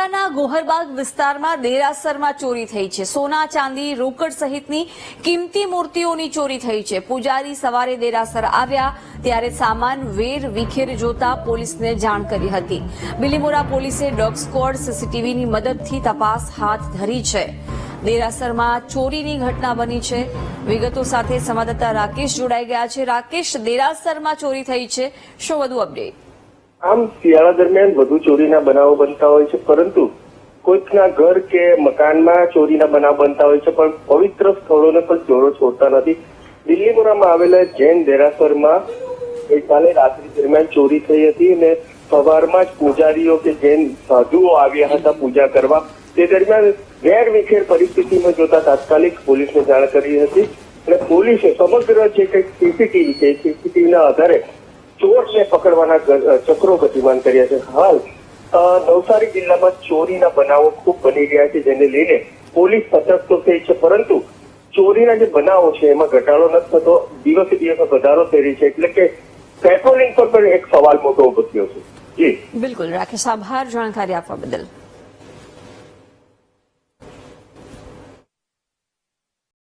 બિલીમોરાના ગોહરબાગ વિસ્તારમાં દેરાસરમાં ચોરી થઈ છે। સોના ચાંદી રોકડ સહિતની કિંમતી મૂર્તિઓની ચોરી થઈ છે। પૂજારી સવારે દેરાસર આવ્યા ત્યારે સામાન વેર વિખેર જોતા પોલીસને જાણ કરી હતી। બિલીમોરા પોલીસે ડોગ સ્ક્વોડ સીસીટીવીની મદદથી તપાસ હાથ ધરી છે। દેરાસરમાં ચોરીની ઘટના બની છે। વિગતો સાથે સંવાદદાતા રાકેશ જોડાઈ ગયા છે। રાકેશ, દેરાસરમાં ચોરી થઈ છે, શું વધુ અપડેટ? આમ શિયાળા દરમિયાન વધુ ચોરીના બનાવો બનતા હોય છે, પરંતુ કોઈકના ઘર કે મકાનમાં ચોરીના બનાવ બનતા હોય છે, પણ પવિત્ર સ્થળોને પણ ચોરો છોડતા નથી। બિલીમોરામાં આવેલા જૈન દેરાસરમાં ગઈકાલે રાત્રિ દરમિયાન ચોરી થઈ હતી અને સવારમાં જ પૂજારીઓ કે જૈન સાધુઓ આવ્યા હતા પૂજા કરવા। તે દરમિયાન વેર વિખેર પરિસ્થિતિમાં જોતા તાત્કાલિક પોલીસને જાણ કરી હતી અને પોલીસે સમગ્ર જે કંઈક સીસીટીવી છે સીસીટીવીના આધારે ચોરને પકડવાના ચક્રો ગતિમાન કર્યા છે। હાલ નવસારી જિલ્લામાં ચોરીના બનાવો ખૂબ બની રહ્યા છે, જેને લઈને પોલીસ સતર્ક તો થઈ છે, પરંતુ ચોરીના જે બનાવો છે એમાં ઘટાડો નથી થતો, દિવસે દિવસે વધારો થઈ રહી છે, એટલે કે પેટ્રોલિંગ પર પણ એક સવાલ મોટો ઉભો થયો છે। જી બિલકુલ રાકેશ, આભાર જાણકારી આપવા બદલ।